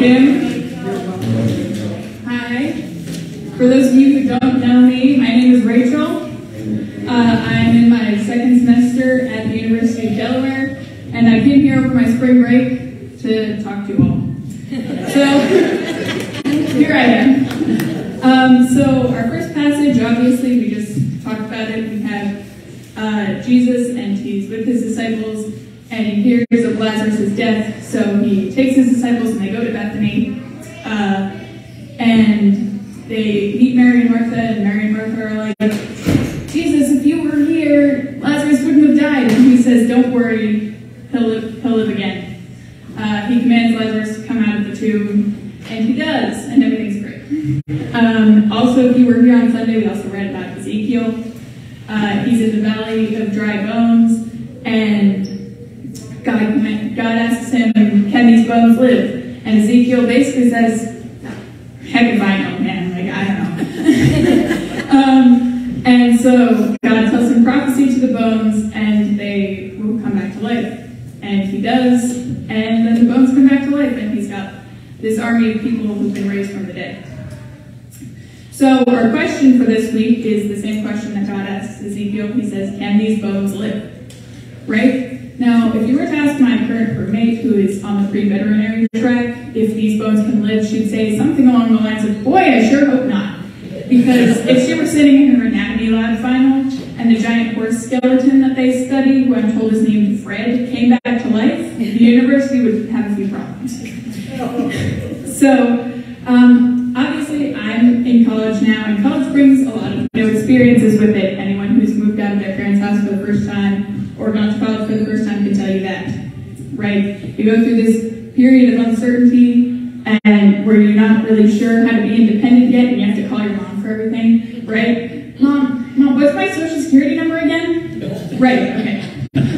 Kim. Hi. For those of you who don't know me, my name is Rachel. I'm in my second semester at the University of Delaware, and I came here over my spring break to talk to you all. So, here I am. So our first passage, obviously, we just talked about it. We have Jesus, and he's with his disciples, and he hears of Lazarus' death, so he takes his disciples and they go to Bethany, and they meet Mary and Martha, and Mary and Martha are like, Jesus, if you were here, Lazarus wouldn't have died. And he says, don't worry, he'll live again. He commands Lazarus to come out of the tomb, and he does, and everything's great. Also, if you were here on Sunday, we also read about Ezekiel. He's in the valley of dry bones, and God asks him, can these bones live? And Ezekiel basically says, heck if I know, man, like, I don't know. And so God tells him prophecy to the bones, and they will come back to life. And he does, and then the bones come back to life, and he's got this army of people who've been raised from the dead. So our question for this week is the same question that God asks Ezekiel. He says, can these bones live? Right? Now, if you were to ask my current roommate, who is on the pre-veterinary track, if these bones can live, she'd say something along the lines of, boy, I sure hope not. Because if she were sitting in her anatomy lab final, and the giant horse skeleton that they study, who I'm told is named Fred, came back to life, the university would have a few problems. So, obviously, I'm in college now, and college brings a lot of new experiences with it. Anyone who's moved out of their parents' house for the first time, or gone to college for the first time, can tell you that, right? You go through this period of uncertainty, and where you're not really sure how to be independent yet, and you have to call your mom for everything, right? Mom, what's my social security number again? Right, okay.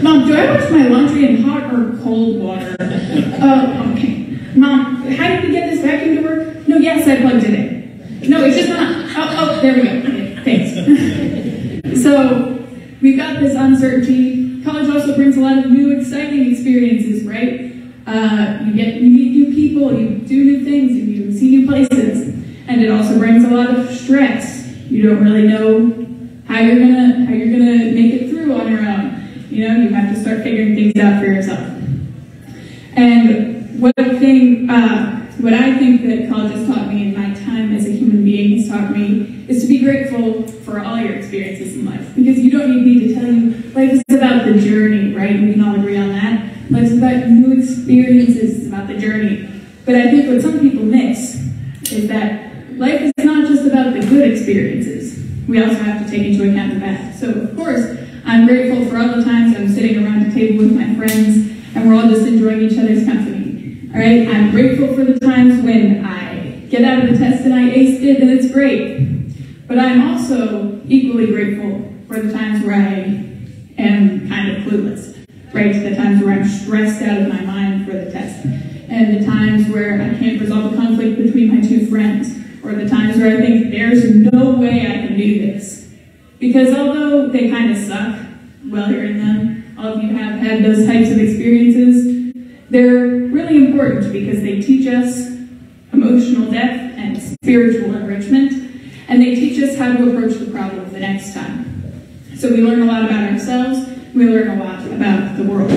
Mom, do I wash my laundry in hot or cold water? Okay. Mom, how did we get this vacuum to work? No, yes, I plugged it in. No, it's just not. Oh, there we go. Okay, thanks. So, we've got this uncertainty. College also brings a lot of new, exciting experiences, right? You meet new people, you do new things, and you see new places. And it also brings a lot of stress. You don't really know how you're gonna make it through on your own. You know, you have to start figuring things out for yourself. And what I think that college has taught me, and my time as a human being has taught me, is to be grateful for all your experiences in life. Because you don't need me to tell you, life is about the journey, right? We can all agree on that. Life's about new experiences, it's about the journey. But I think what some people miss is that life is not just about the good experiences. We also have to take into account the bad. So, of course, I'm grateful for all the times I'm sitting around a table with my friends and we're all just enjoying each other's company. All right? I'm grateful for the times when I get out of the test and I aced it and it's great. But I'm also equally grateful for the times where I am kind of clueless. Right? The times where I'm stressed out of my mind for the test. And the times where I can't resolve a conflict between my two friends. Or the times where I think there's no way I can do this. Because although they kind of suck while you're in them, all of you have had those types of experiences, they're really important because they teach us emotional depth and spiritual enrichment, and they teach us how to approach the problem the next time. So we learn a lot about ourselves, we learn a lot about the world.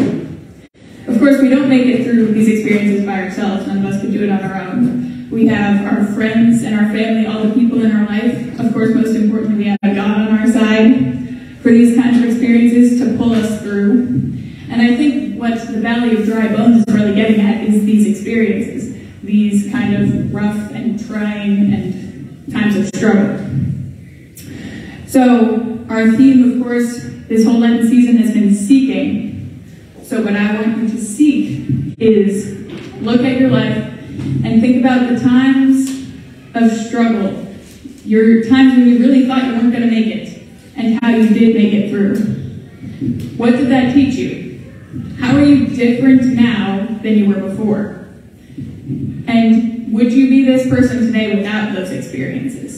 Of course, we don't make it through these experiences by ourselves, none of us can do it on our own. We have our friends and our family, all the people in our life. Of course, most importantly, we have God on our side for these kinds of experiences to pull us through. And I think what the Valley of Dry Bones is really getting at is these experiences, these kind of rough and trying and times of struggle. So our theme, of course, this whole Lenten season has been seeking. So what I want you to seek is look at your life and think about the times of struggle, your times when you really thought you weren't going to make it, and how you did make it through. What did that teach you? How are you different now than you were before? And would you be this person today without those experiences?